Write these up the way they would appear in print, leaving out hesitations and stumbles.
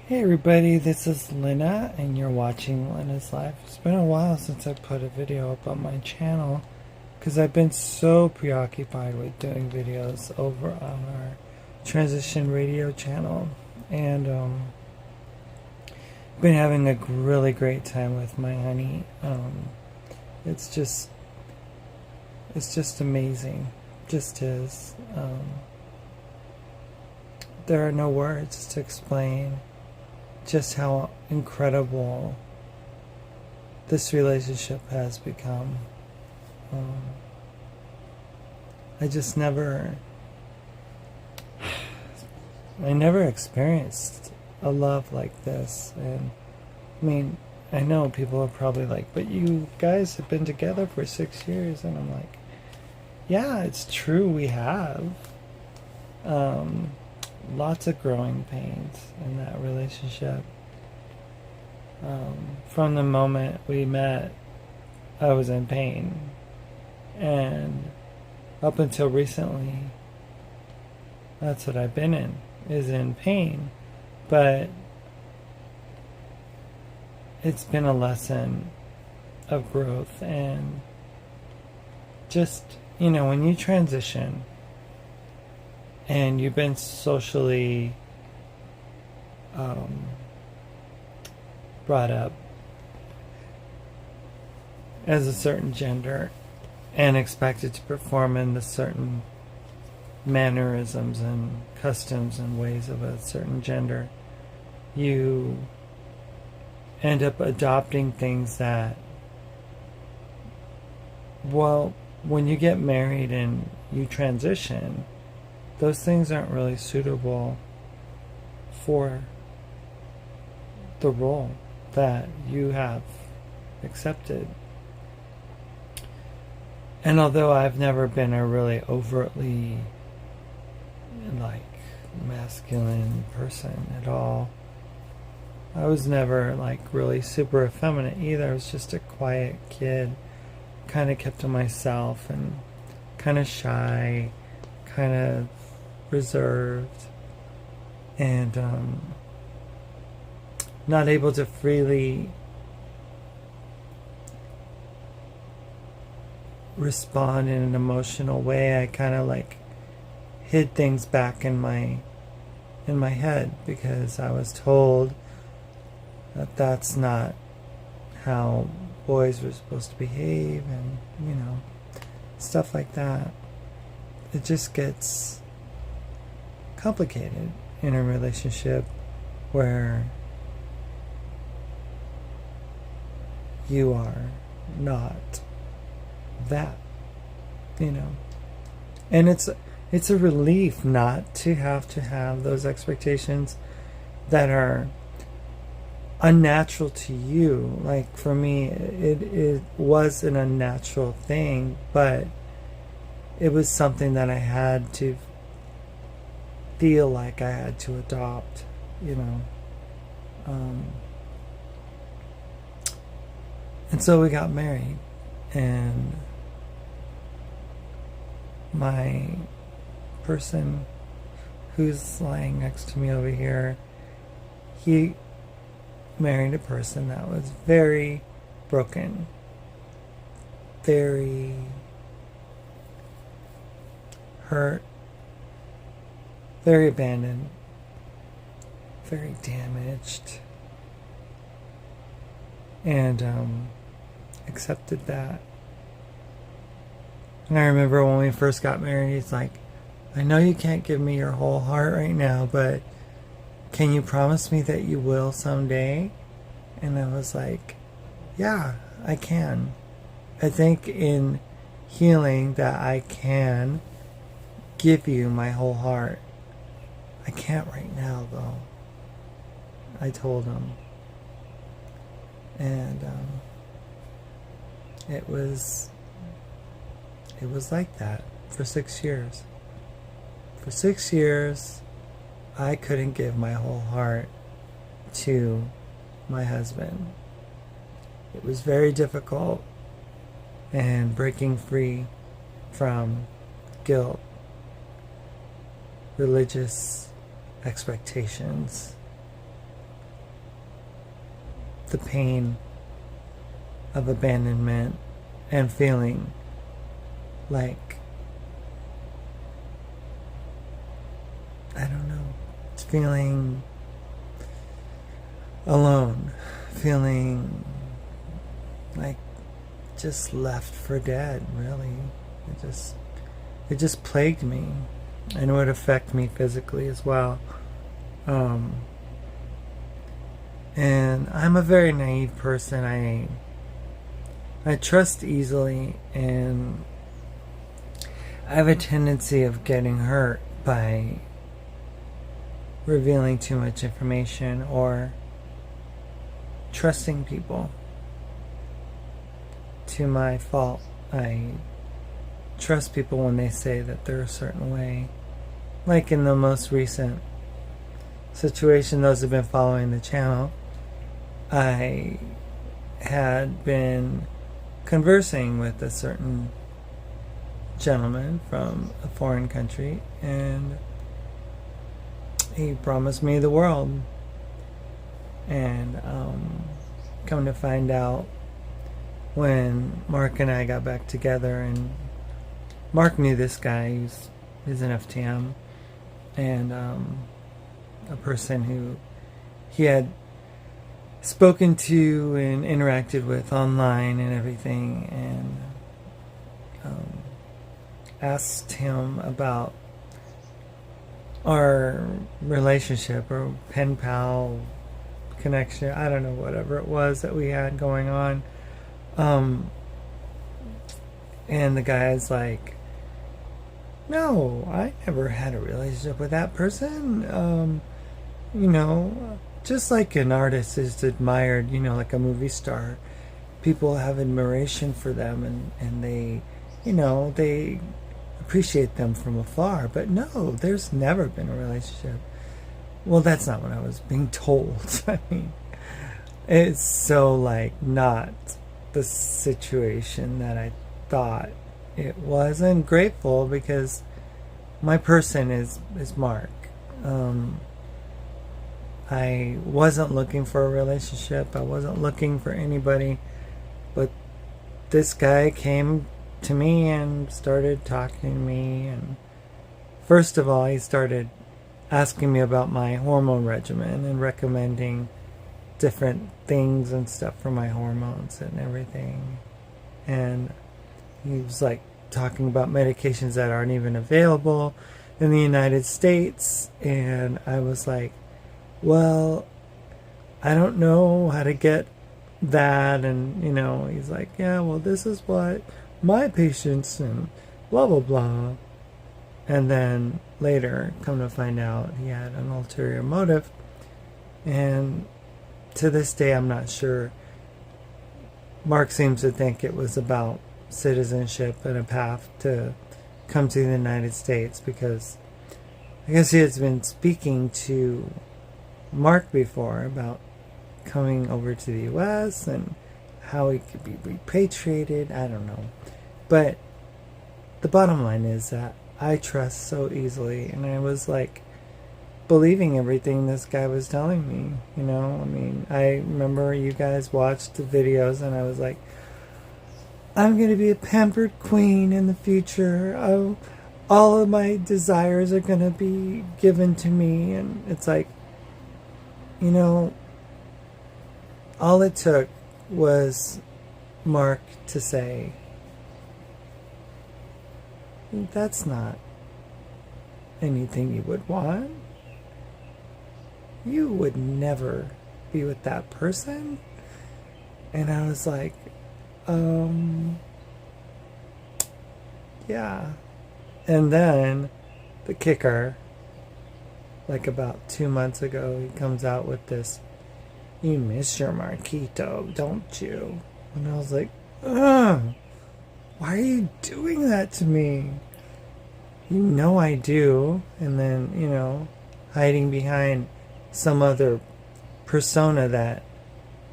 Hey everybody, this is Lynna and you're watching Lynna's Life. It's been a while since I put a video up on my channel because I've been so preoccupied with doing videos over on our transition radio channel, and been having a really great time with my honey. It's just amazing, just is. There are no words to explain just how incredible this relationship has become. I never experienced a love like this. And I mean, I know people are probably like, but you guys have been together for 6 years. And I'm like, yeah, it's true, we have. Lots of growing pains in that relationship. From the moment we met, I was in pain. And up until recently, that's what I've been in, is in pain. But it's been a lesson of growth. And just, when you transition and you've been socially brought up as a certain gender and expected to perform in the certain mannerisms and customs and ways of a certain gender, you end up adopting things that, well, when you get married and you transition, those things aren't really suitable for the role that you have accepted. And although I've never been a really overtly masculine person at all, I was never really super effeminate either. I was just a quiet kid, kind of kept to myself and kind of shy, kind of reserved, and not able to freely respond in an emotional way. I kind of hid things back in my head because I was told that that's not how boys were supposed to behave, and stuff like that. It just gets complicated in a relationship where you are not that, and it's a relief not to have those expectations that are unnatural to you. Like for me, it was an unnatural thing, but it was something that I had to feel like I had to adopt, and so we got married, and my person who's lying next to me over here, he married a person that was very broken, very hurt, very abandoned, very damaged, and accepted that. And I remember when we first got married, he's like, I know you can't give me your whole heart right now, but can you promise me that you will someday? And I was like, yeah, I can. I think in healing that I can give you my whole heart. I can't right now, though, I told him. And it was like that for 6 years. For 6 years, I couldn't give my whole heart to my husband. It was very difficult, and breaking free from guilt, religious expectations, the pain of abandonment and feeling like, I don't know, feeling alone, feeling like just left for dead, really. It just plagued me, and it would affect me physically as well. And I'm a very naive person. I trust easily, and I have a tendency of getting hurt by revealing too much information or trusting people to my fault. I trust people when they say that they're a certain way. Like in the most recent situation, those who've been following the channel, I had been conversing with a certain gentleman from a foreign country, and he promised me the world. And come to find out, when Mark and I got back together, and Mark knew this guy, he's an FTM, and a person who he had spoken to and interacted with online and everything, and asked him about our relationship or pen pal connection, I don't know, whatever it was that we had going on. And the guy's like, no, I never had a relationship with that person. Just like an artist is admired, like a movie star, people have admiration for them, and they, they appreciate them from afar. But no, there's never been a relationship. Well, that's not what I was being told. I mean, it's so not the situation that I thought it was. I'm grateful because my person is Mark. I wasn't looking for a relationship. I wasn't looking for anybody, but this guy came to me and started talking to me, and first of all, he started asking me about my hormone regimen and recommending different things and stuff for my hormones and everything. And he was talking about medications that aren't even available in the United States. And I was like, well, I don't know how to get that. And, he's like, yeah, well, this is what my patients and blah, blah, blah. And then later, come to find out, he had an ulterior motive. And to this day, I'm not sure. Mark seems to think it was about citizenship and a path to come to the United States, because I guess he has been speaking to Mark before about coming over to the U.S. and how he could be repatriated. I don't know. But the bottom line is that I trust so easily, and I was believing everything this guy was telling me. I mean, I remember you guys watched the videos, and I was like, I'm going to be a pampered queen in the future. All of my desires are going to be given to me. And it's all it took was Mark to say, that's not anything you would want. You would never be with that person. And I was like, yeah. And then the kicker, about 2 months ago, he comes out with this, you miss your Marquito, don't you? And I was like, ugh, why are you doing that to me? I do. And then, hiding behind some other persona that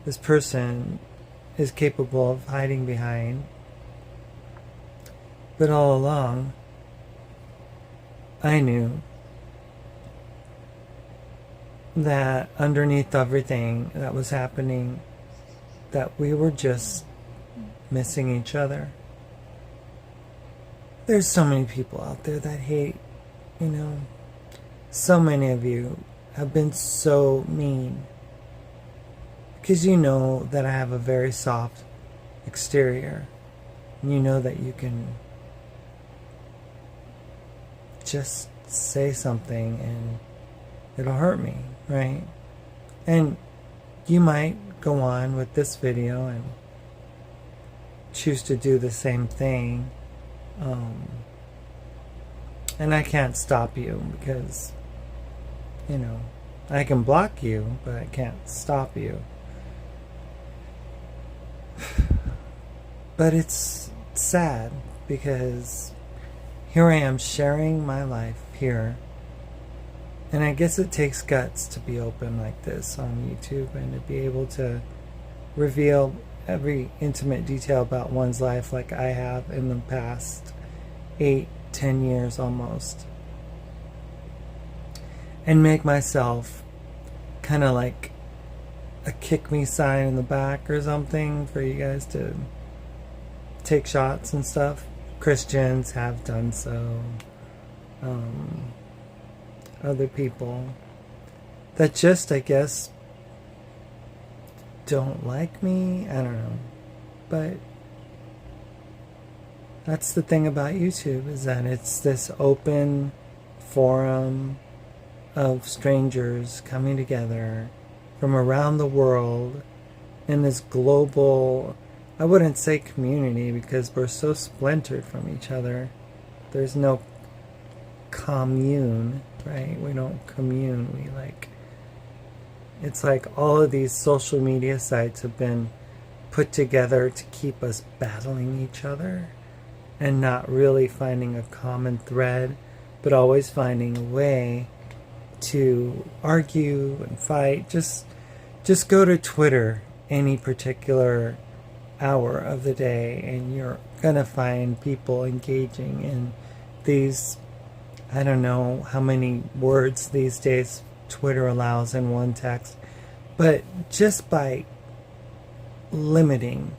this person is capable of hiding behind. But all along, I knew that underneath everything that was happening that we were just missing each other. There's so many people out there that hate, you know. So many of you have been so mean. Because you know that I have a very soft exterior. And you know that you can just say something and it'll hurt me, right? And you might go on with this video and choose to do the same thing. And I can't stop you because, you know, I can block you, but I can't stop you. But it's sad because here I am sharing my life here. And I guess it takes guts to be open like this on YouTube and to be able to reveal every intimate detail about one's life like I have in the past 8-10 years almost. And make myself kind of like a kick me sign in the back or something for you guys to take shots and stuff. Christians have done so. Other people that just, I guess, don't like me. I don't know. But that's the thing about YouTube, is that it's this open forum of strangers coming together from around the world in this global, I wouldn't say community because we're so splintered from each other. There's no commune, right? We don't commune. We like, it's like all of these social media sites have been put together to keep us battling each other and not really finding a common thread, but always finding a way to argue and fight. Just go to Twitter any particular hour of the day and you're gonna find people engaging in these, I don't know how many words these days Twitter allows in one text, but just by limiting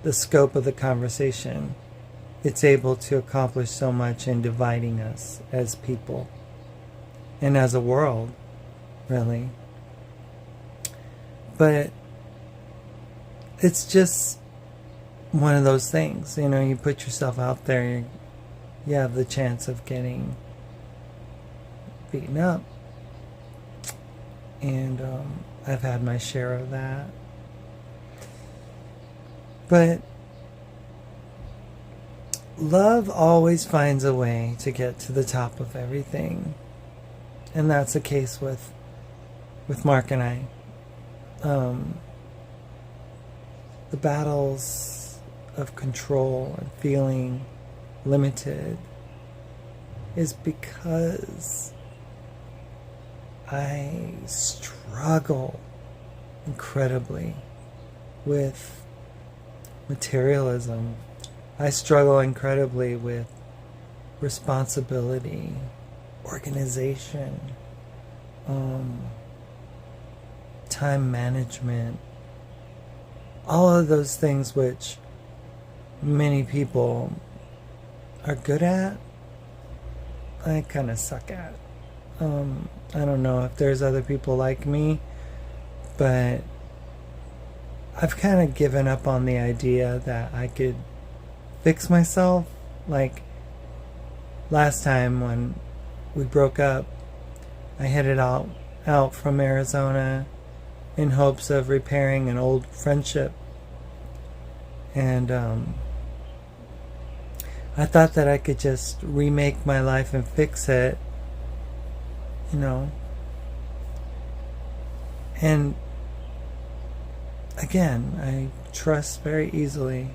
the scope of the conversation, it's able to accomplish so much in dividing us as people and as a world, really. But it's just one of those things, you know, you put yourself out there, you have the chance of getting beaten up. And I've had my share of that. But love always finds a way to get to the top of everything. And that's the case with Mark and I. The battles of control and feeling limited is because I struggle incredibly with materialism. I struggle incredibly with responsibility, organization, time management, all of those things which many people are good at, I kind of suck at. I don't know if there's other people like me, but I've kind of given up on the idea that I could fix myself. Like last time when we broke up, I headed out from Arizona in hopes of repairing an old friendship. And I thought that I could just remake my life and fix it, you know. And again, I trust very easily.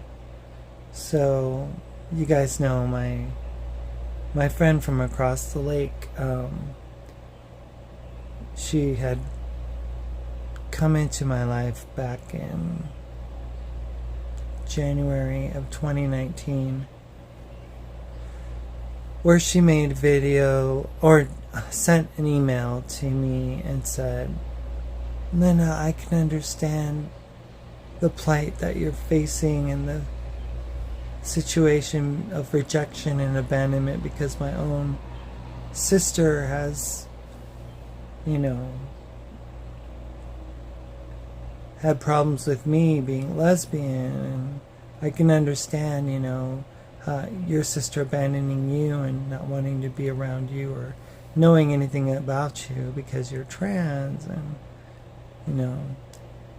So you guys know my friend from across the lake, she had come into my life back in January of 2019, where she made a video or sent an email to me and said, Lynna, I can understand the plight that you're facing and the situation of rejection and abandonment, because my own sister has, you know, had problems with me being lesbian, and I can understand, you know, your sister abandoning you and not wanting to be around you or knowing anything about you because you're trans. And, you know,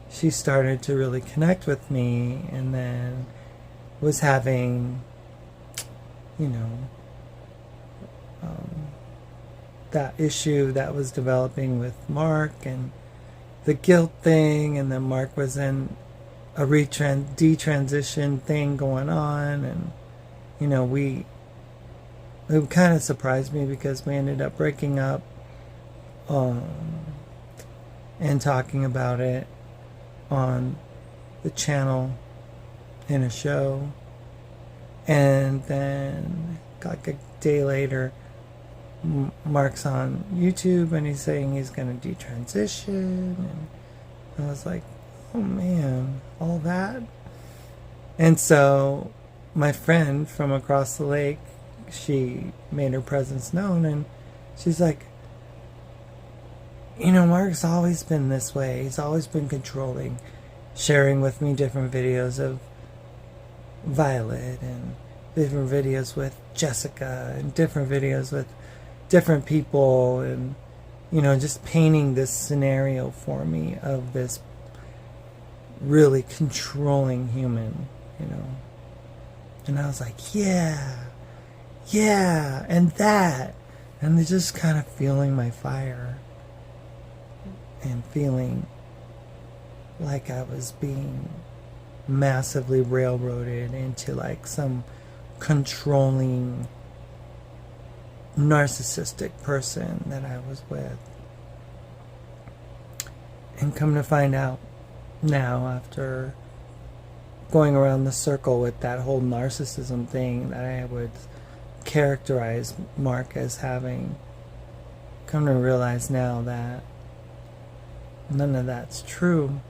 she started to really connect with me, and then was having, you know, that issue that was developing with Mark and the guilt thing, and then Mark was in a detransition thing going on, and, you know, it kind of surprised me because we ended up breaking up and talking about it on the channel in a show. And then like a day later, Mark's on YouTube and he's saying he's going to detransition, and I was like, oh man, all that. And so my friend from across the lake, she made her presence known, and she's like, you know, Mark's always been this way. He's always been controlling, sharing with me different videos of Violet and different videos with Jessica and different videos with different people, and, you know, just painting this scenario for me of this really controlling human, you know. And I was like, yeah, and that. And just kind of feeling my fire and feeling like I was being massively railroaded into like some controlling narcissistic person that I was with. And come to find out now, after going around the circle with that whole narcissism thing that I would characterize Mark as having, come to realize now that none of that's true.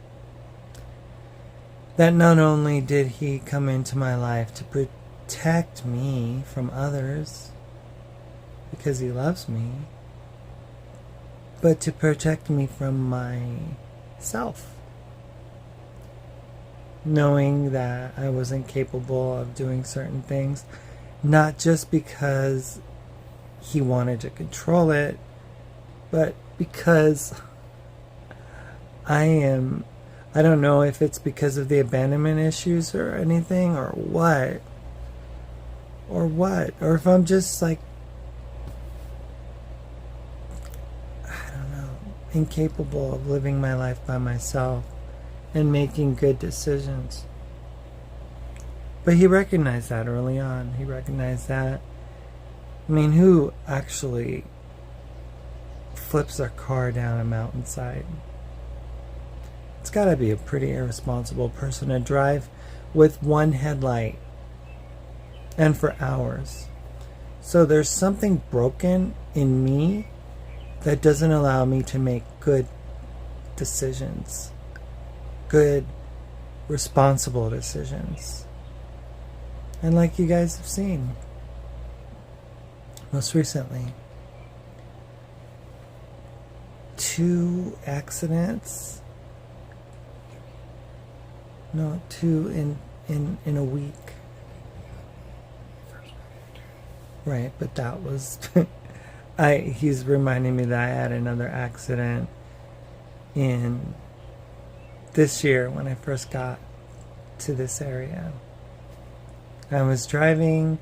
That not only did he come into my life to protect me from others because he loves me, but to protect me from myself, knowing that I wasn't capable of doing certain things, not just because he wanted to control it, but because I don't know if it's because of the abandonment issues or anything, or if I'm just like, I don't know, incapable of living my life by myself and making good decisions. But he recognized that early on. He recognized that. I mean, who actually flips their car down a mountainside? It's got to be a pretty irresponsible person to drive with one headlight and for hours. So there's something broken in me that doesn't allow me to make good decisions, good, responsible decisions. And like you guys have seen, most recently, 2 accidents. No, 2 in a week. Right, but that was he's reminding me that I had another accident in this year when I first got to this area. I was driving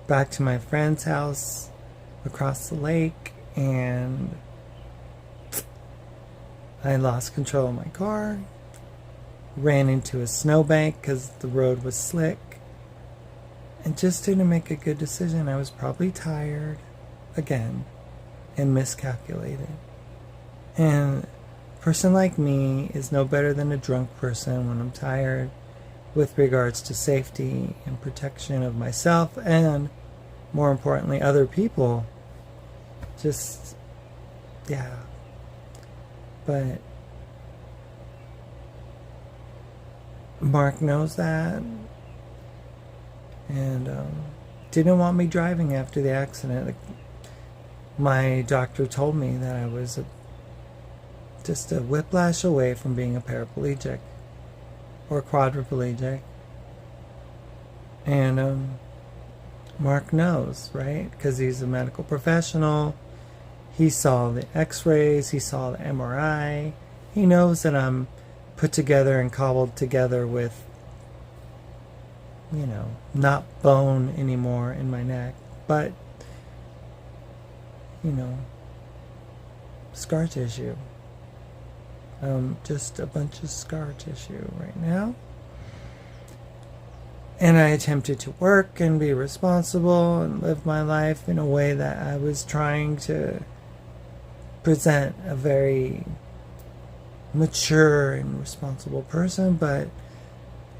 back to my friend's house across the lake, and I lost control of my car, ran into a snowbank because the road was slick, and just didn't make a good decision. I was probably tired again and miscalculated. And a person like me is no better than a drunk person when I'm tired, with regards to safety and protection of myself and, more importantly, other people. Just, yeah. But Mark knows that, and didn't want me driving after the accident. My doctor told me that I was just a whiplash away from being a paraplegic or quadriplegic. And Mark knows, right? Because he's a medical professional. He saw the x-rays, he saw the MRI. He knows that I'm put together and cobbled together with, not bone anymore in my neck, but, scar tissue. Just a bunch of scar tissue right now. And I attempted to work and be responsible and live my life in a way that I was trying to present a very mature and responsible person, but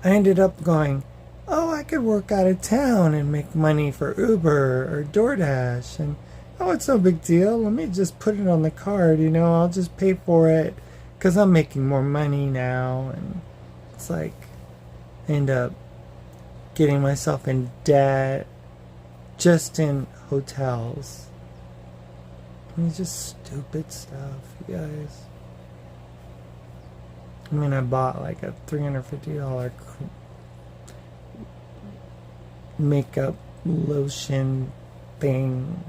I ended up going, oh, I could work out of town and make money for Uber or DoorDash, and oh, it's no big deal. Let me just put it on the card, I'll just pay for it because I'm making more money now. And it's like, I end up getting myself in debt just in hotels. I mean, just stupid stuff, you guys. I mean, I bought like a $350 makeup lotion thing.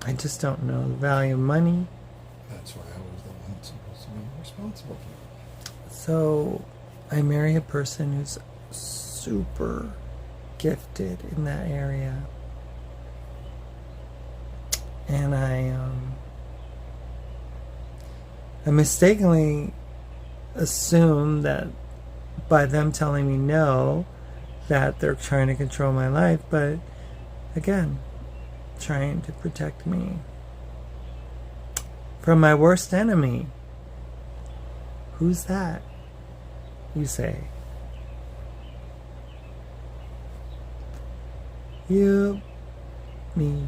I just don't know the value of money. That's why I was the one that's supposed to be responsible for it. So I marry a person who's super gifted in that area. And I mistakenly assumed that by them telling me no, that they're trying to control my life, but again, trying to protect me from my worst enemy. Who's that, you say? You, me.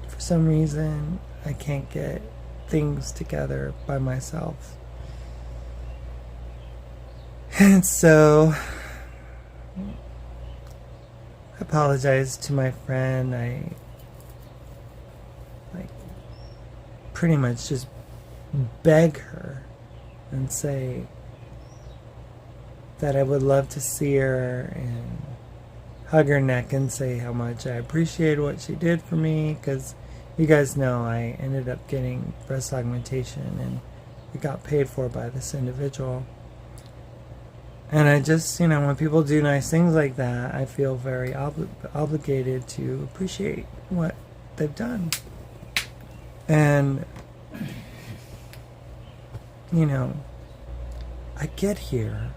For some reason, I can't get things together by myself. And so, I apologize to my friend. I pretty much just beg her and say that I would love to see her and hug her neck and say how much I appreciate what she did for me, because you guys know I ended up getting breast augmentation and it got paid for by this individual. And I just, when people do nice things like that, I feel very obligated to appreciate what they've done. And, I get here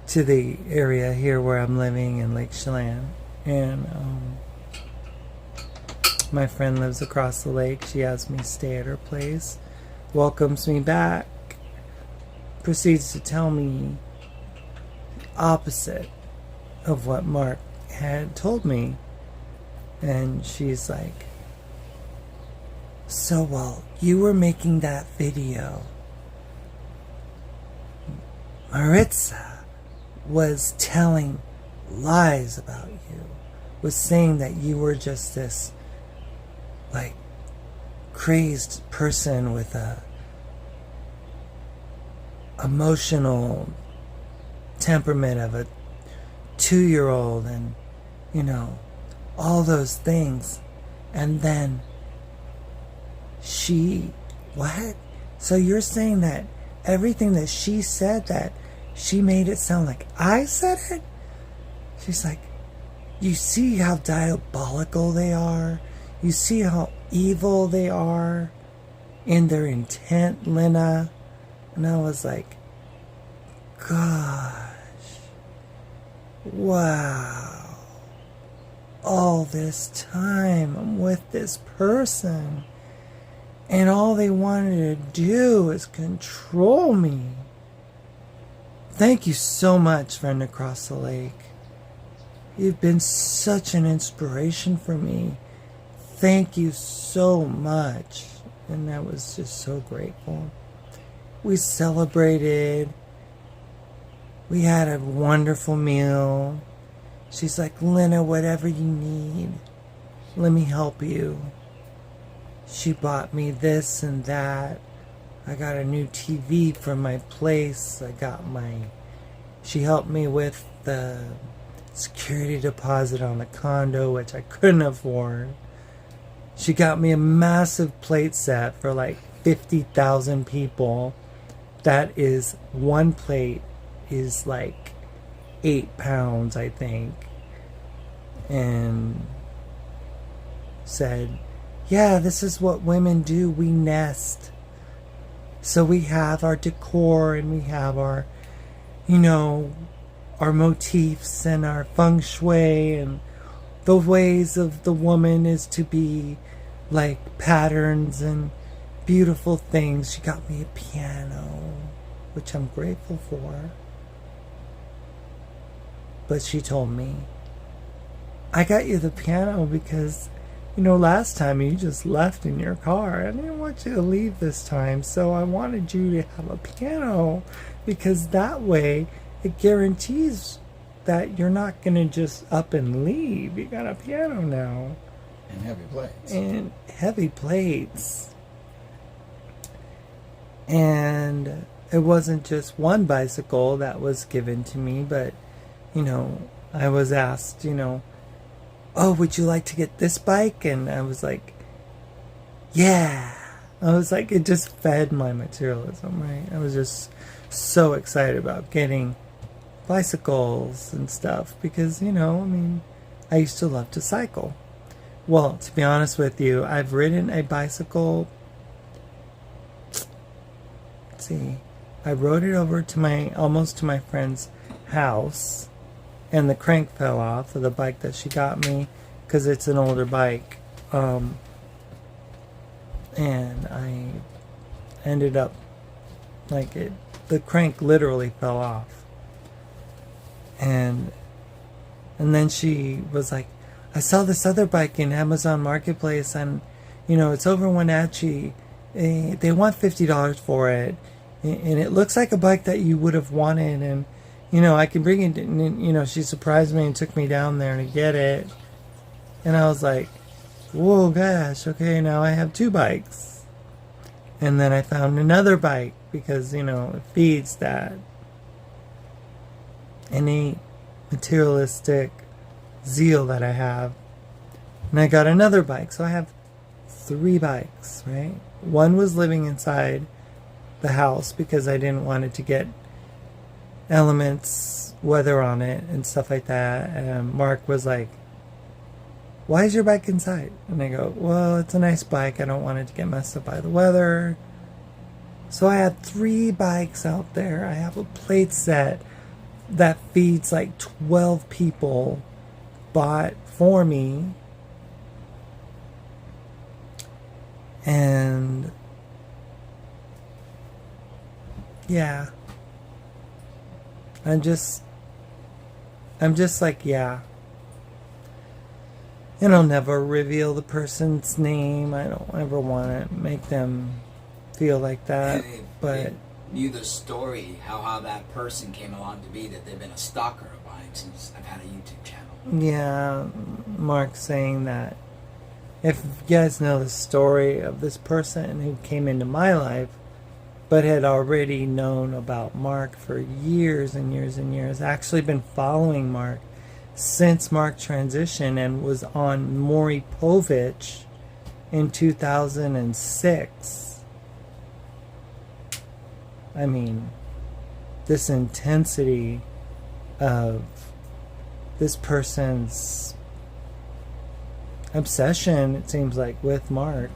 to the area here where I'm living in Lake Chelan, and my friend lives across the lake. She has me stay at her place, welcomes me back, proceeds to tell me the opposite of what Mark had told me. And she's like, so while you were making that video, Maritza was telling lies about you, was saying that you were just this crazed person with a emotional temperament of a 2-year-old, and all those things. And then what? So you're saying that everything that she said, that she made it sound like I said it? She's like, you see how diabolical they are? You see how evil they are in their intent, Lynna? And I was like, gosh, wow, all this time I'm with this person, and all they wanted to do is control me. Thank you so much, friend across the lake. You've been such an inspiration for me. Thank you so much. And I was just so grateful. We celebrated. We had a wonderful meal. She's like, Lynna, whatever you need, let me help you. She bought me this and that. I got a new TV from my place. She helped me with the security deposit on the condo, which I couldn't afford. She got me a massive plate set for like 50,000 people. That is, one plate is like 8 pounds, I think. And said, yeah, this is what women do. We nest. So we have our decor and we have our, our motifs and our feng shui, and the ways of the woman is to be like patterns and beautiful things. She got me a piano, which I'm grateful for. But she told me, I got you the piano because, last time you just left in your car. I didn't want you to leave this time, so I wanted you to have a piano because that way it guarantees that you're not going to just up and leave. You got a piano now. And heavy plates. And heavy plates. And it wasn't just one bicycle that was given to me, but, I was asked, oh, would you like to get this bike? And I was like, yeah. I was like, it just fed my materialism, right? I was just so excited about getting bicycles and stuff because, I used to love to cycle. Well, to be honest with you, I've ridden a bicycle. Let's see. I rode it over to almost to my friend's house, and the crank fell off of the bike that she got me because it's an older bike. And I ended up the crank literally fell off. And then she was like, I saw this other bike in Amazon Marketplace, and it's over in Wenatchee. They want $50 for it, and it looks like a bike that you would have wanted, and I can bring it. And, she surprised me and took me down there to get it, and I was like, whoa, gosh, okay, now I have 2 bikes. And then I found another bike because it feeds that innate materialistic zeal that I have. And I got another bike, so I have 3 bikes, right? One was living inside the house because I didn't want it to get elements, weather on it and stuff like that. And Mark was like, why is your bike inside? And I go, well, it's a nice bike, I don't want it to get messed up by the weather. So I had 3 bikes out there. I have a plate set that feeds like 12 people, bought for me. And yeah, I'm just like, yeah. And I'll never reveal the person's name. I don't ever want to make them feel like that. But they knew the story, how that person came along to be, that they've been a stalker of mine since I've had a YouTube channel. yeah, Mark's saying that if you guys know the story of this person who came into my life but had already known about Mark for years and years and years, actually been following Mark since Mark transitioned and was on Maury Povich in 2006. I mean, this intensity of this person's obsession, it seems like, with Mark,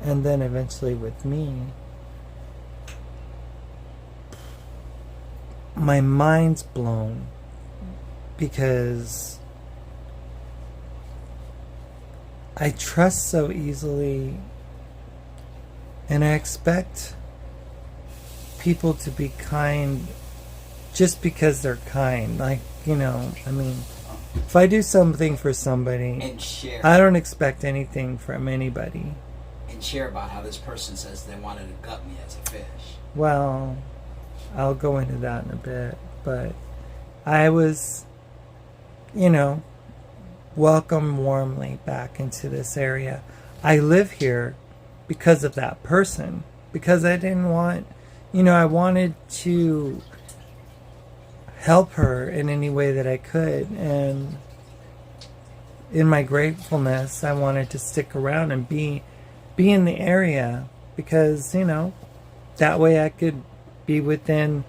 and then eventually with me. My mind's blown because I trust so easily, and I expect people to be kind just because they're kind. Like, I mean, if I do something for somebody, And share. I don't expect anything from anybody. and share about how this person says they wanted to gut me as a fish. Well, I'll go into that in a bit, but I was, welcomed warmly back into this area. I live here because of that person, because I didn't want, I wanted to help her in any way that I could, and in my gratefulness, I wanted to stick around and be in the area because, that way I could be within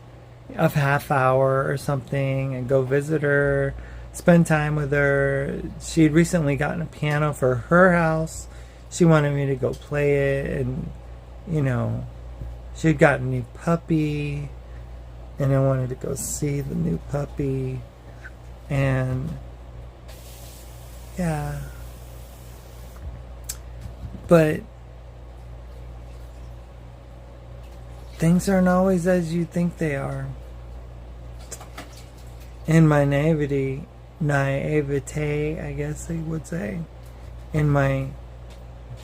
a half hour or something and go visit her, spend time with her. She had recently gotten a piano for her house. She wanted me to go play it, and, she had gotten a new puppy, and I wanted to go see the new puppy, and yeah. But things aren't always as you think they are. In my naivete, I guess they would say, in my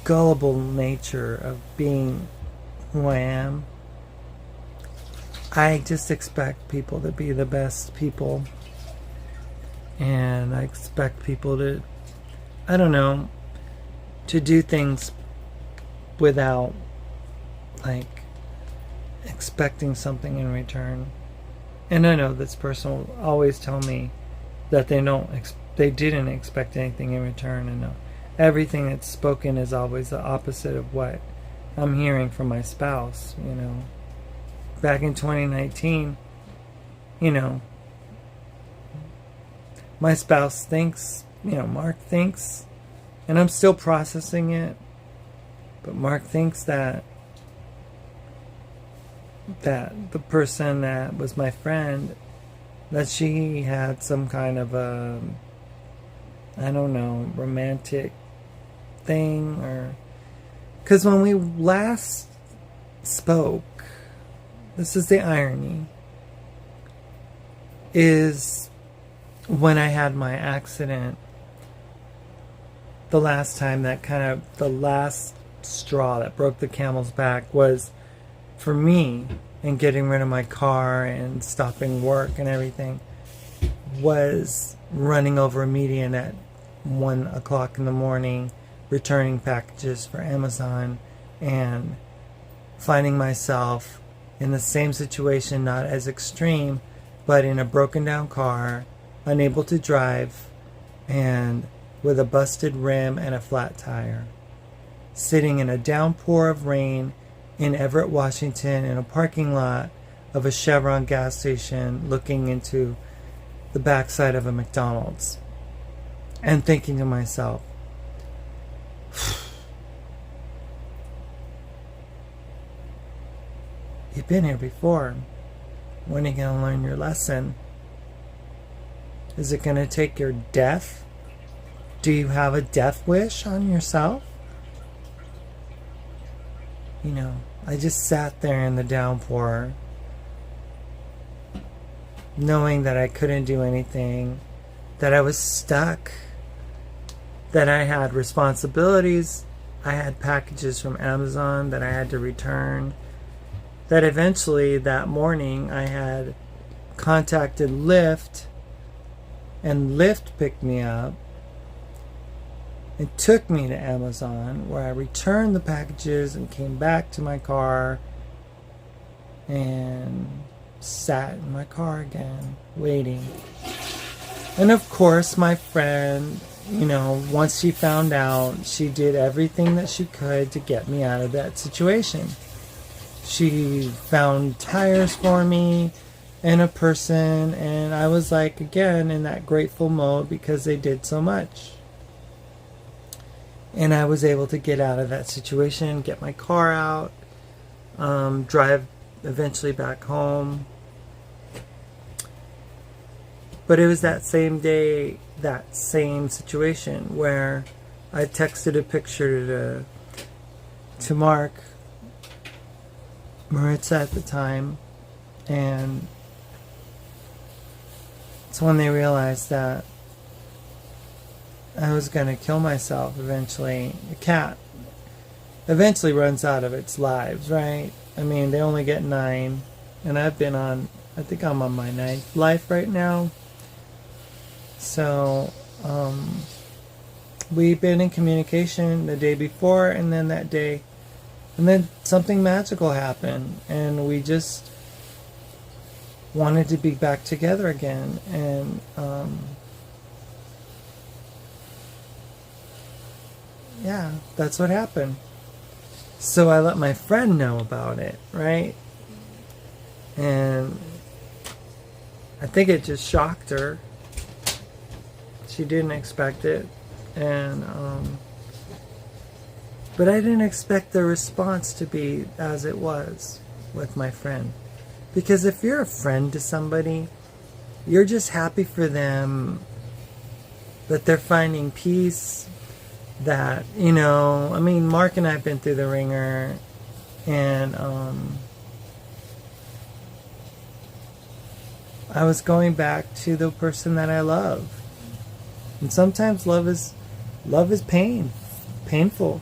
gullible nature of being who I am, I just expect people to be the best people. And I expect people to, to do things without, expecting something in return. And I know this person will always tell me that they didn't expect anything in return, and everything that's spoken is always the opposite of what I'm hearing from my spouse. Back in 2019, my spouse thinks, Mark thinks, and I'm still processing it, but Mark thinks that the person that was my friend, that she had some kind of a, romantic thing, or, because when we last spoke, this is the irony, is when I had my accident, the last time, the last straw that broke the camel's back was for me, and getting rid of my car and stopping work and everything, was running over a median at 1 o'clock in the morning, returning packages for Amazon, and finding myself in the same situation, not as extreme, but in a broken down car, unable to drive, and with a busted rim and a flat tire, sitting in a downpour of rain in Everett, Washington, in a parking lot of a Chevron gas station, looking into the backside of a McDonald's, and thinking to myself, you've been here before. When are you going to learn your lesson? Is it going to take your death? Do you have a death wish on yourself? I just sat there in the downpour, knowing that I couldn't do anything, that I was stuck, that I had responsibilities, I had packages from Amazon that I had to return, that eventually that morning I had contacted Lyft, and Lyft picked me up and took me to Amazon, where I returned the packages and came back to my car and sat in my car again, waiting. And of course, my friend, once she found out, she did everything that she could to get me out of that situation. She found tires for me and a person, and I was again, in that grateful mode because they did so much. And I was able to get out of that situation, get my car out, drive eventually back home. But it was that same day, that same situation, where I texted a picture to Mark, Maritza at the time, and it's when they realized that I was going to kill myself eventually. The cat eventually runs out of its lives, right? I mean, they only get 9, and I think I'm on my 9th life right now. So, we've been in communication the day before, and then that day, and then something magical happened, and we just wanted to be back together again, and yeah, that's what happened. So I let my friend know about it, right? And I think it just shocked her. She didn't expect it, and but I didn't expect the response to be as it was with my friend. Because if you're a friend to somebody, you're just happy for them that they're finding peace, that, you know, I mean, Mark and I have been through the ringer, and I was going back to the person that I love. And sometimes love is painful.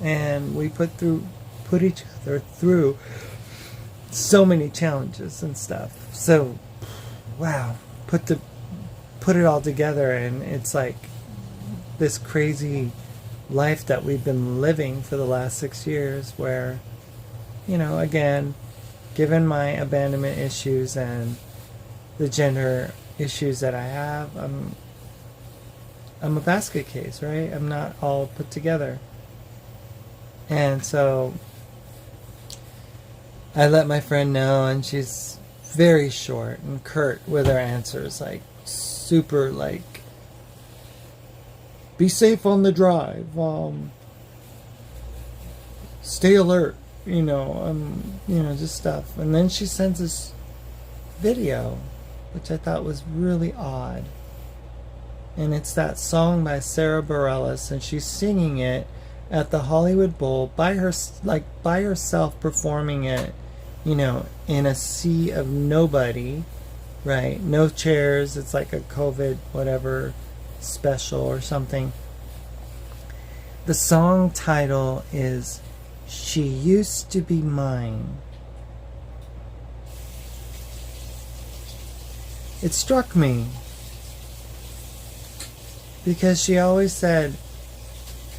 And we put each other through so many challenges and stuff. So, wow, put it all together, and it's like this crazy life that we've been living for the last 6 years, where, you know, again, given my abandonment issues and the gender issues that I have, I'm a basket case, right? I'm not all put together. And so I let my friend know, and she's very short and curt with her answers, like super like, be safe on the drive, stay alert, just stuff. And then she sends this video, which I thought was really odd. And it's that song by Sarah Bareilles, and she's singing it at the Hollywood Bowl by herself, performing it, in a sea of nobody, right? No chairs. It's like a COVID whatever special or something. The song title is "She Used to Be Mine." It struck me because she always said,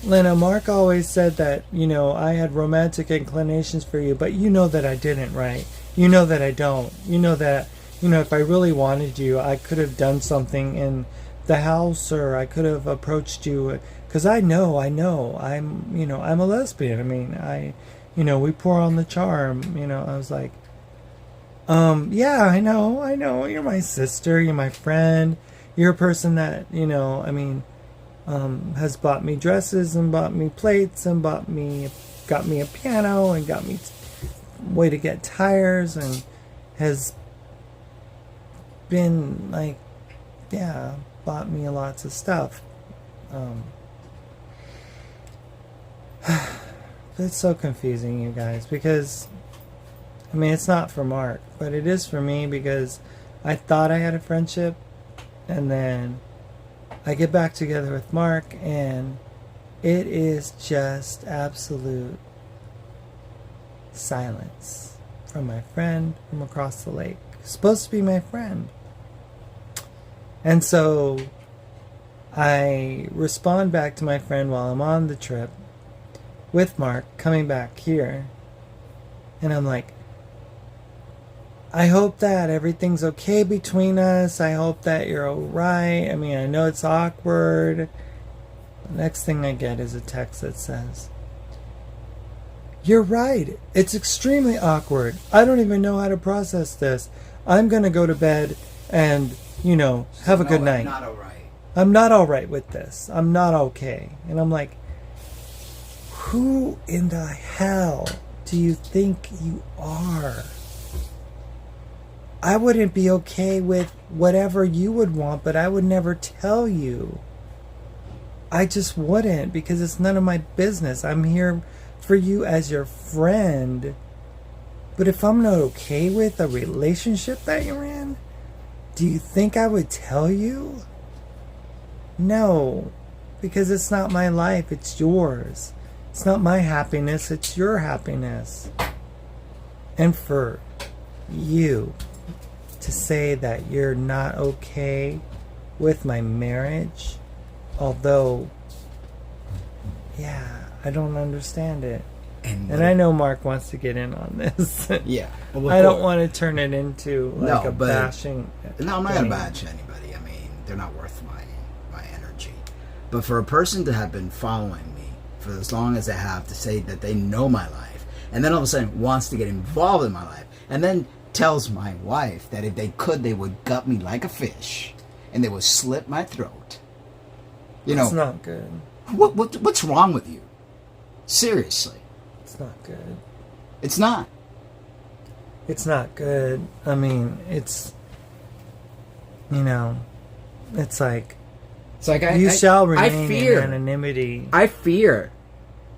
Lynna, Mark always said that, I had romantic inclinations for you, but you know that I didn't, right? You know that I don't. You know that, if I really wanted you, I could have done something in the house, or I could have approached you, because I know, I'm a lesbian. I mean, we pour on the charm, I was like, yeah, I know, you're my sister, you're my friend, you're a person that, has bought me dresses and bought me plates and got me a piano and got me way to get tires, and has been like, yeah, bought me lots of stuff. It's so confusing, you guys, because it's not for Mark, but it is for me, because I thought I had a friendship, and then I get back together with Mark, and it is just absolute silence from my friend from across the lake. Supposed to be my friend. And so I respond back to my friend while I'm on the trip with Mark, coming back here. And I'm like, I hope that everything's okay between us. I hope that you're alright. I know it's awkward. The next thing I get is a text that says, you're right. It's extremely awkward. I don't even know how to process this. I'm going to go to bed and, have a good night. Not all right. I'm not alright with this. I'm not okay. And I'm like, who in the hell do you think you are? I wouldn't be okay with whatever you would want, but I would never tell you. I just wouldn't, because it's none of my business. I'm here for you as your friend. But if I'm not okay with a relationship that you're in, do you think I would tell you? No, because it's not my life, it's yours. It's not my happiness, it's your happiness. And for you to say that you're not okay with my marriage, although, yeah, I don't understand it. And I know Mark wants to get in on this. Yeah. Well, I don't want to turn it into like No, a but- bashing. No, I'm not going thing. to bash anybody. I mean, they're not worth my energy. But for a person to have been following me for as long as they have, to say that they know my life, and then all of a sudden wants to get involved in my life, and then tells my wife that if they could, they would gut me like a fish, and they would slit my throat. You know, It's not good. what's wrong with you? Seriously, It's not good. it's not. It's not good. I mean, it's, it's like, It's like you shall remain I fear, in anonymity. I fear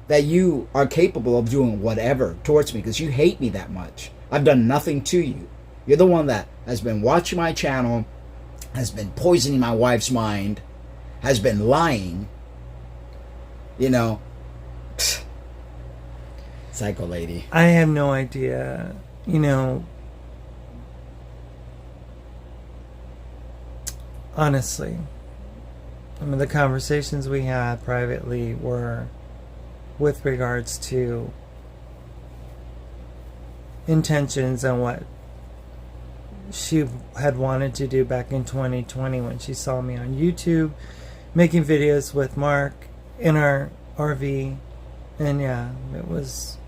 that you are capable of doing whatever towards me because you hate me that much. I've done nothing to you. You're the one that has been watching my channel, has been poisoning my wife's mind, has been lying. Psycho lady. I have no idea. Honestly, I mean, the conversations we had privately were with regards to intentions and what she had wanted to do back in 2020 when she saw me on YouTube making videos with Mark in our RV. And yeah, it was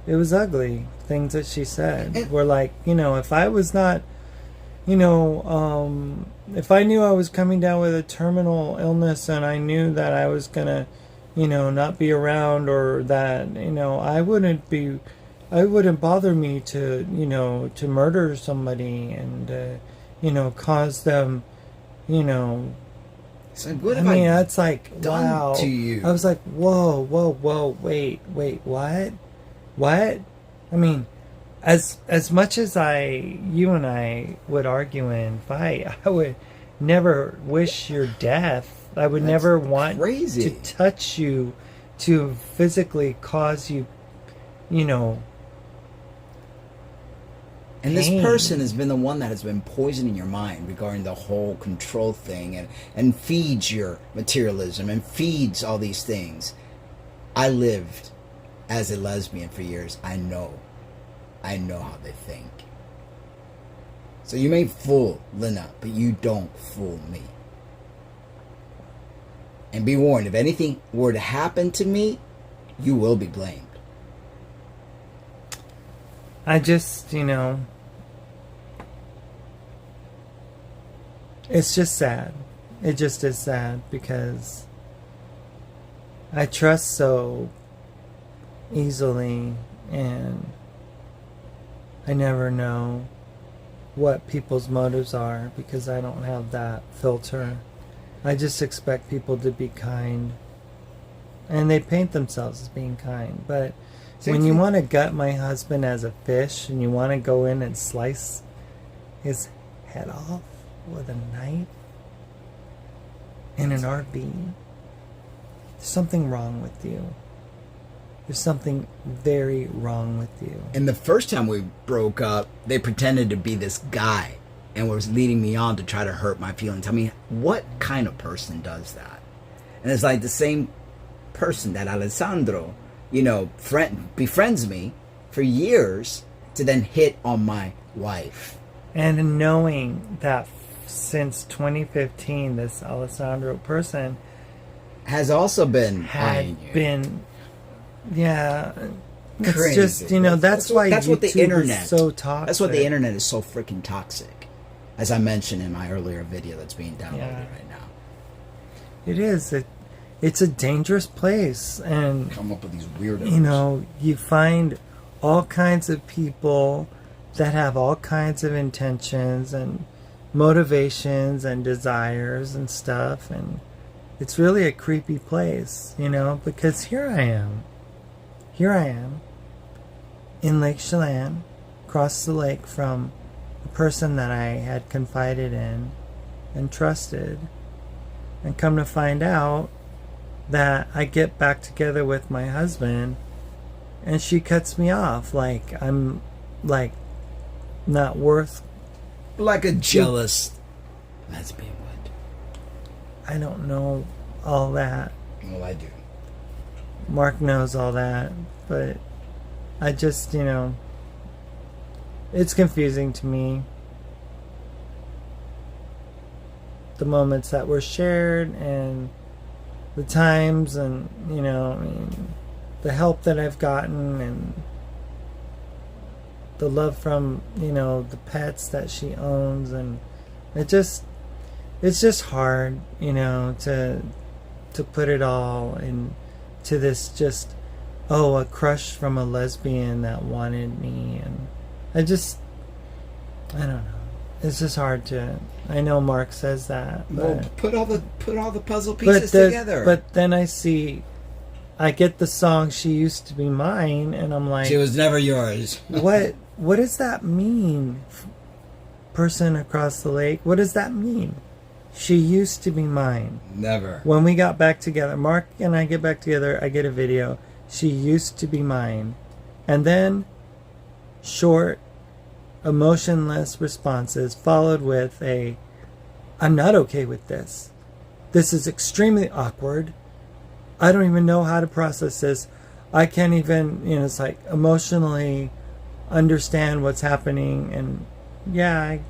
ugly. Things that she said were like, if I was not, if I knew I was coming down with a terminal illness and I knew that I was gonna, not be around, or that, I wouldn't bother me to, to murder somebody and, cause them, So what I have mean, I that's like, done wow. to you? I was like, whoa, wait, what? What? I mean, as much as you and I would argue and fight, I would never wish your death. I would That's never want crazy. to touch you, to physically cause you, And this pain. person has been the one that has been poisoning your mind regarding the whole control thing, and feeds your materialism and feeds all these things. I lived as a lesbian for years. I know how they think. So you may fool Lynna, but you don't fool me. And be warned, if anything were to happen to me, you will be blamed. I just, it's just sad. It just is sad because I trust so easily, and I never know what people's motives are because I don't have that filter. I just expect people to be kind, and they paint themselves as being kind. But when you want to gut my husband as a fish and you want to go in and slice his head off with a knife in an RV, there's something wrong with you. There's something very wrong with you. And the first time we broke up, they pretended to be this guy and was leading me on to try to hurt my feelings. I mean, what kind of person does that? And it's like the same person that Alessandro, befriends me for years to then hit on my wife. And knowing that since 2015, this Alessandro person Has also been had eyeing you. been, yeah, it's Crazy. just, that's why that's what the YouTube internet is so toxic. That's what the internet is so freaking toxic. As I mentioned in my earlier video that's being downloaded right now. It is. It's a dangerous place, and Come up with these weirdos. you find all kinds of people that have all kinds of intentions and motivations and desires and stuff, and it's really a creepy place, because here I am in Lake Chelan, across the lake from a person that I had confided in and trusted, and come to find out that I get back together with my husband and she cuts me off like I'm like not worth. Like a jealous lesbian would. I don't know all that. Well, I do. Mark knows all that, but I just, it's confusing to me. The moments that were shared and the times and, the help that I've gotten and the love from, the pets that she owns, and it's just hard, to put it all into this just, a crush from a lesbian that wanted me, and I don't know. It's just hard to. I know Mark says that. But, well, put all the puzzle pieces together. But then I get the song "She Used to Be Mine," and I'm like, she was never yours. What does that mean? Person across the lake. What does that mean? She used to be mine. Never. When we got back together, Mark and I get back together. I get a video. She used to be mine, and then short, emotionless responses followed with I'm not okay with this. This is extremely awkward. I don't even know how to process this. I can't even, it's like emotionally understand what's happening. And yeah, I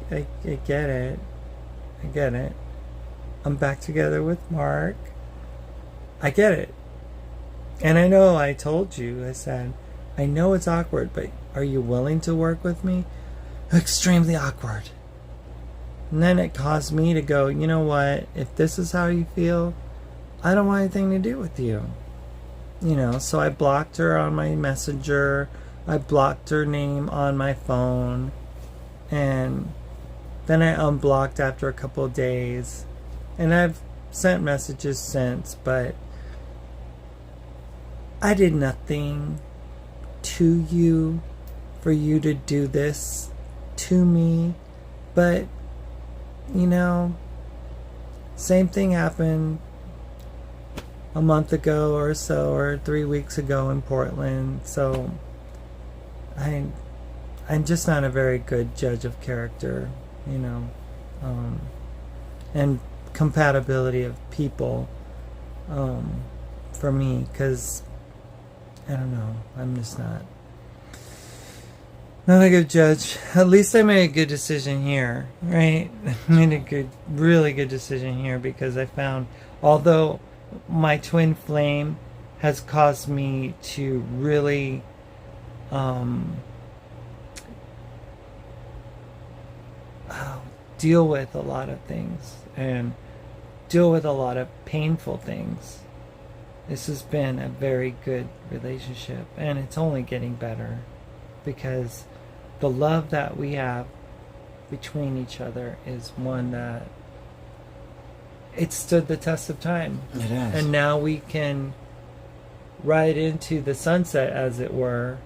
get it. I get it. I'm back together with Mark. I get it. And I know I told you, I said, I know it's awkward, but are you willing to work with me? Extremely awkward. And then it caused me to go, you know what? If this is how you feel, I don't want anything to do with you. So I blocked her on my messenger. I blocked her name on my phone. And then I unblocked after a couple of days. And I've sent messages since, but I did nothing to you for you to do this to me. But, same thing happened a month ago or so, or 3 weeks ago in Portland. So I'm just not a very good judge of character, and compatibility of people, for me, because I don't know, I'm just not a good judge. At least I made a good decision here, right? I made a really good decision here, because I found, although my twin flame has caused me to really deal with a lot of things and deal with a lot of painful things. This has been a very good relationship, and it's only getting better, because the love that we have between each other is one that it stood the test of time. It has. And now we can ride into the sunset, as it were,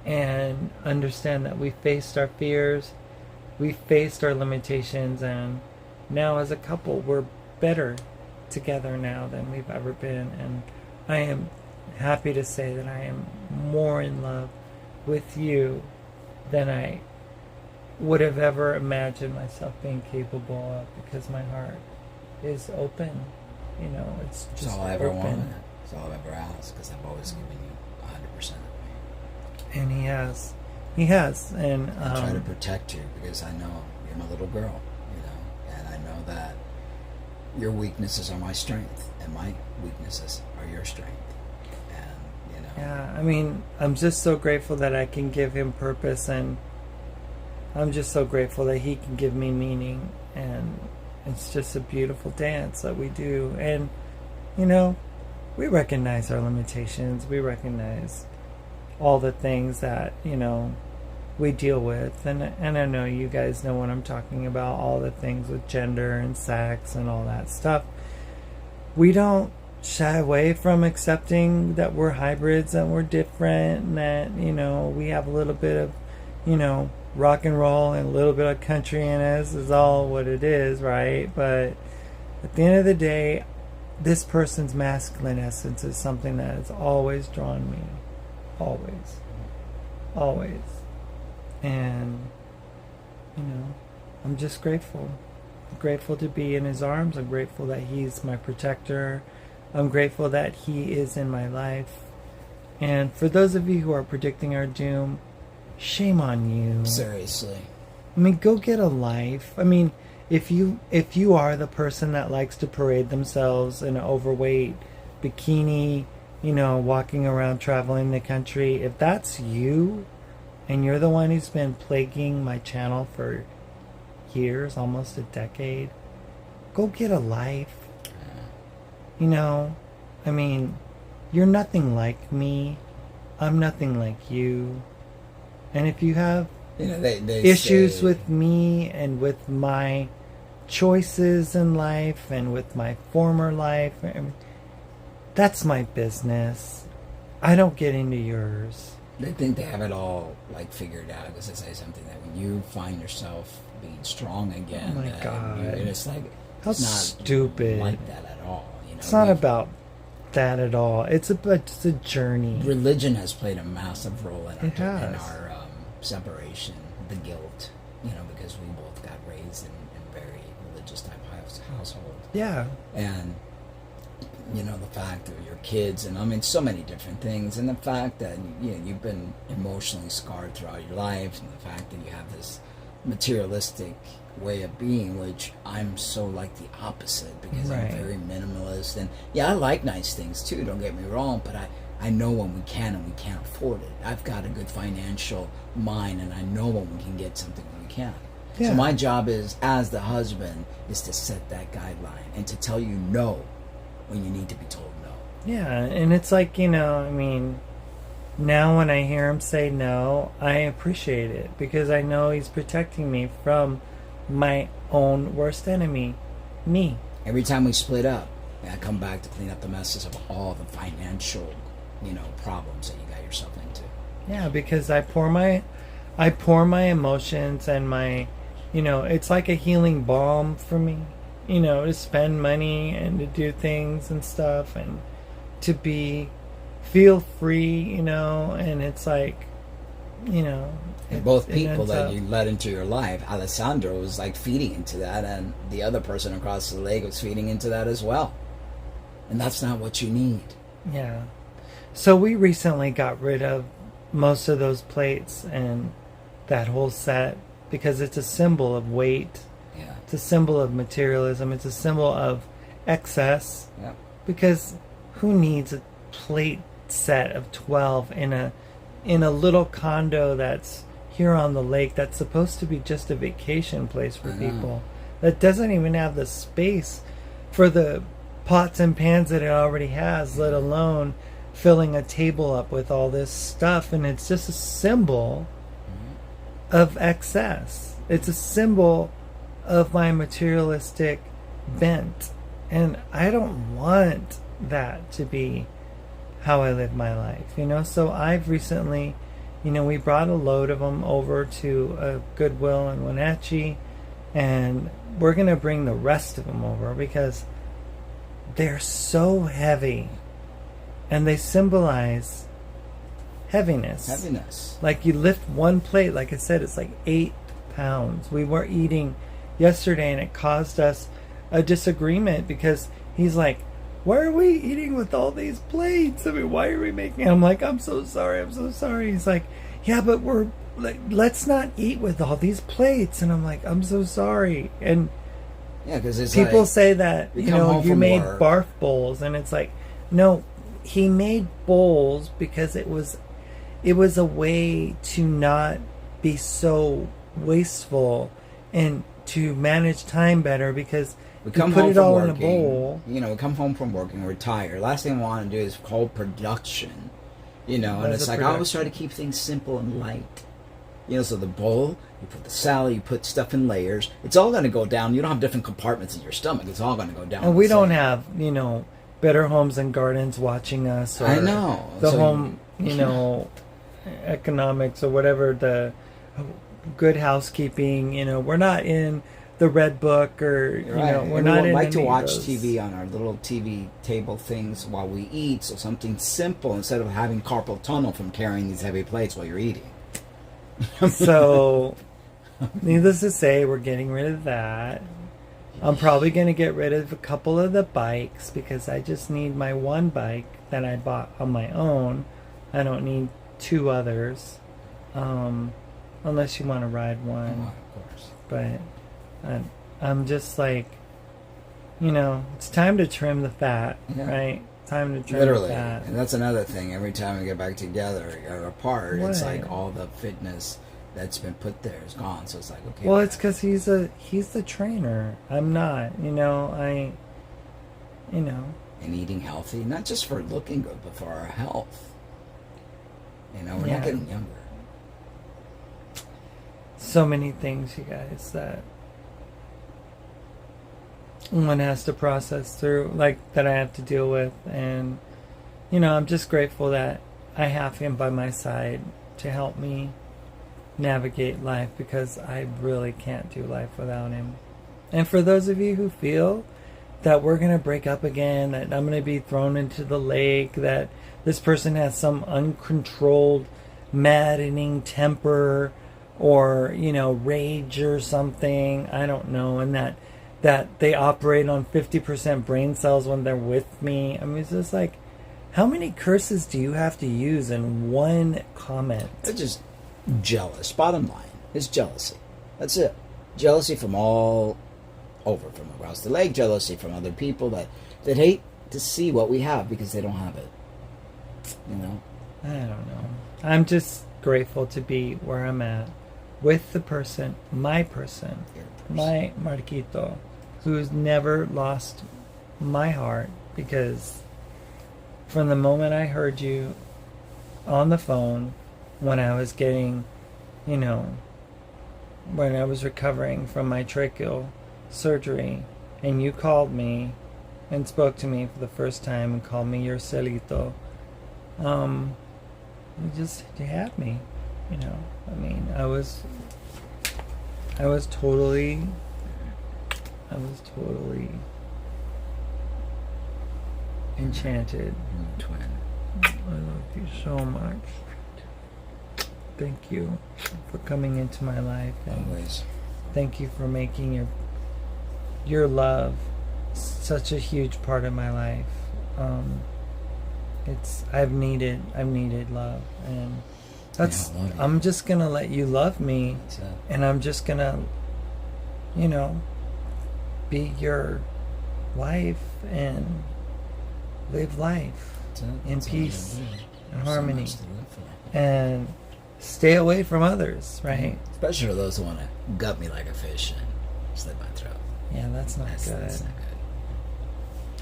and understand that we faced our fears, we faced our limitations, and now as a couple we're better together now than we've ever been. And I am happy to say that I am more in love with you than I would have ever imagined myself being capable of, because my heart is open. It's just all I ever open. wanted. It's all I've ever asked, because I've always given you 100% of me. And he has, and I try to protect you, because I know you're my little girl, and I know that your weaknesses are my strength, and my weaknesses are your strength. And yeah, I mean, I'm just so grateful that I can give him purpose, and I'm just so grateful that he can give me meaning, and it's just a beautiful dance that we do. And we recognize our limitations, we recognize all the things that we deal with, and I know you guys know what I'm talking about, all the things with gender and sex and all that stuff. We don't shy away from accepting that we're hybrids and we're different, and that we have a little bit of rock and roll and a little bit of country in us, is all what it is, right? But at the end of the day, this person's masculine essence is something that has always drawn me. Always. Always. And, I'm just grateful. I'm grateful to be in his arms. I'm grateful that he's my protector. I'm grateful that he is in my life. And for those of you who are predicting our doom, shame on you. Seriously. I mean, go get a life. I mean, if you are the person that likes to parade themselves in an overweight bikini, walking around traveling the country, if that's you and you're the one who's been plaguing my channel for years, almost a decade, go get a life. I mean, you're nothing like me. I'm nothing like you. And if you have they issues say, with me and with my choices in life and with my former life, that's my business. I don't get into yours. They think they have it all figured out, because they say something that when you find yourself being strong again, Oh my God. it's like How it's not stupid. like that at all. It's not about that at all. It's a journey. Religion has played a massive role in It has. our separation, the guilt, because we both got raised in very religious type household. Yeah. And the fact that your kids, and I mean so many different things, and the fact that you've been emotionally scarred throughout your life, and the fact that you have this materialistic way of being, which I'm so like the opposite, because Right. I'm very minimalist, and I like nice things too, don't get me wrong, but I know when we can and we can't afford it. I've got a good financial mind, and I know when we can get something when we can. Yeah. So my job is, as the husband, is to set that guideline and to tell you no when you need to be told no. Yeah, and it's like, I mean, now when I hear him say no, I appreciate it, because I know he's protecting me from my own worst enemy, me. Every time we split up, I come back to clean up the messes of all the financial, problems that you got yourself into. Yeah, because I pour my emotions and my, it's like a healing balm for me, to spend money and to do things and stuff and to feel free, and it's like, And both people that you let into your life, Alessandro was feeding into that, and the other person across the lake was feeding into that as well. And that's not what you need. Yeah. So we recently got rid of most of those plates and that whole set, because it's a symbol of weight. Yeah. It's a symbol of materialism. It's a symbol of excess. Yeah. Because who needs a plate set of 12 in a little condo that's here on the lake, that's supposed to be just a vacation place for people, that doesn't even have the space for the pots and pans that it already has, let alone filling a table up with all this stuff. And it's just a symbol of excess. It's a symbol of my materialistic bent, and I don't want that to be how I live my life, so I've recently, we brought a load of them over to a Goodwill in Wenatchee, and we're going to bring the rest of them over because they're so heavy, and they symbolize heaviness. Like, you lift one plate, like I said, it's like 8 pounds. We were eating yesterday, and it caused us a disagreement, because he's like, why are we eating with all these plates? I mean, why are we making... I'm like, I'm so sorry. He's like, yeah, but we're like, let's not eat with all these plates. And I'm like, I'm so sorry. And yeah, because it's people say that, you made work. barf bowls, and it's like, no, he made bowls because it was a way to not be so wasteful and to manage time better, because we come put home it from all working, in a bowl. we come home from working, we're tired. Last thing we want to do is call production, and That's it's a like I always production. try to keep things simple and light. So the bowl, you put the salad, you put stuff in layers. It's all going to go down. You don't have different compartments in your stomach. It's all going to go down. And we the don't same. have, Better Homes and Gardens watching us, or I know. the So home, economics, or whatever, the Good Housekeeping. We're not in the Red Book or you Right. know, we're And not we in like to any of watch those. TV on our little TV table things while we eat, so something simple instead of having carpal tunnel from carrying these heavy plates while you're eating. So, needless to say, we're getting rid of that. I'm probably going to get rid of a couple of the bikes because I just need my one bike that I bought on my own. I don't need two others. Unless you want to ride one. Oh, of course. But I'm just like, you know, it's time to trim the fat, Yeah. right? Time to trim Literally. the fat. And that's another thing. Every time we get back together or apart, it's Right. like all the fitness that's been put there is gone. So it's like, okay. Well, it's because he's the trainer. I'm not. You know, And eating healthy, not just for looking good, but for our health. You know, we're Yeah. not getting younger. So many things, you guys, that one has to process through, like that I have to deal with. And, you know, I'm just grateful that I have him by my side to help me navigate life because I really can't do life without him. And for those of you who feel that we're going to break up again, that I'm going to be thrown into the lake, that this person has some uncontrolled, maddening temper or, you know, rage or something, I don't know, and that they operate on 50% brain cells when they're with me. I mean, it's just like, how many curses do you have to use in one comment? They're just jealous. Bottom line is jealousy. That's it. Jealousy from all over, from across the lake. Jealousy from other people that hate to see what we have because they don't have it. You know? I don't know. I'm just grateful to be where I'm at with the person, my person, my Marquito, who's never lost my heart because from the moment I heard you on the phone when I was getting, you know, when I was recovering from my tracheal surgery and you called me and spoke to me for the first time and called me your celito, you had me, you know. I mean, I was totally enchanted. Twin. I love you so much. Thank you for coming into my life, and Always. thank you for making your love such a huge part of my life. I've needed love, and that's Yeah, I love you. I'm just gonna let you love me, That's it. and I'm just gonna, you know, be your wife and live life That's it. in That's all you peace gotta do. and There's so harmony, much to live for. and stay away from others, right? Especially for those who want to gut me like a fish and slit my throat. Yeah, that's not good. That's not good.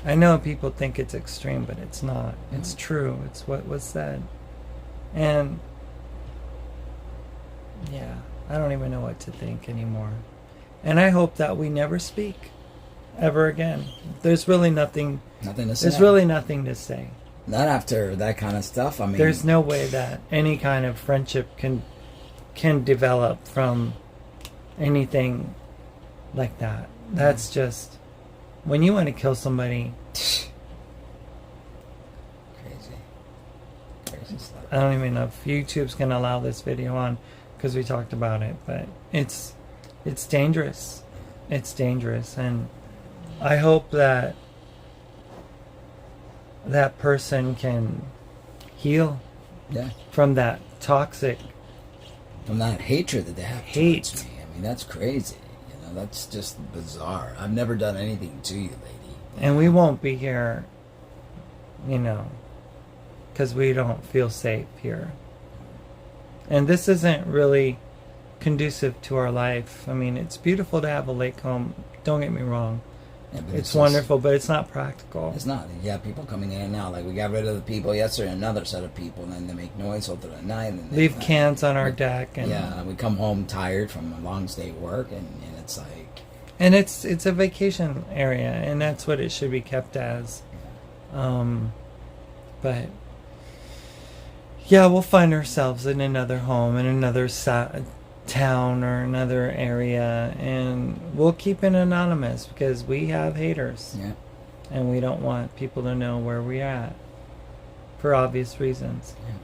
I know people think it's extreme, but it's not. It's true. It's what was said. And yeah, I don't even know what to think anymore. And I hope that we never speak ever again. There's really nothing. Nothing to say. There's really nothing to say. Not after that kind of stuff. I mean, There's no way that any kind of friendship can develop from anything like that. That's just when you want to kill somebody. crazy stuff. I don't even know if YouTube's gonna allow this video on because we talked about it, but it's dangerous. It's dangerous, and I hope that that person can heal Yeah, from that toxic from that hatred that they have Hate. towards me. I mean, that's crazy. You know, that's just bizarre. I've never done anything to you, lady. and we won't be here, you know, because we don't feel safe here. And this isn't really conducive to our life. I mean, it's beautiful to have a lake home. Don't get me wrong. Yeah, but It's just- wonderful, but it's not practical. It's not. You have people coming in and now. Like, we got rid of the people yesterday, another set of people, and then they make noise all through the night. And Leave cans on our deck, and Yeah, we come home tired from a long day at work, and it's like, and it's a vacation area, and that's what it should be kept as. But yeah, we'll find ourselves in another home in another town or another area, and we'll keep it anonymous because we have haters. Yeah. And we don't want people to know where we're at for obvious reasons. Yeah.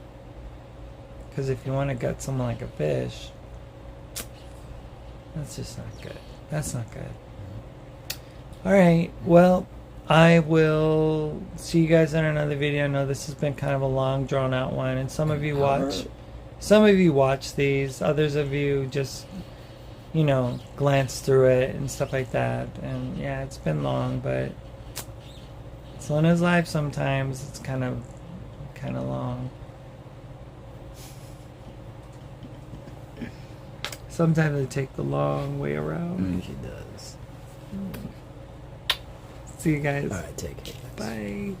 Because if you want to gut someone like a fish, that's just not good. That's not good. All right. Well, I will see you guys in another video. I know this has been kind of a long, drawn out one, and some of you watch these. Others of you just, glance through it and stuff like that. And yeah, it's been long, but it's Lynna's life. Sometimes it's kind of long. Sometimes they take the long way around. She does. See you guys. All right, take it. Bye.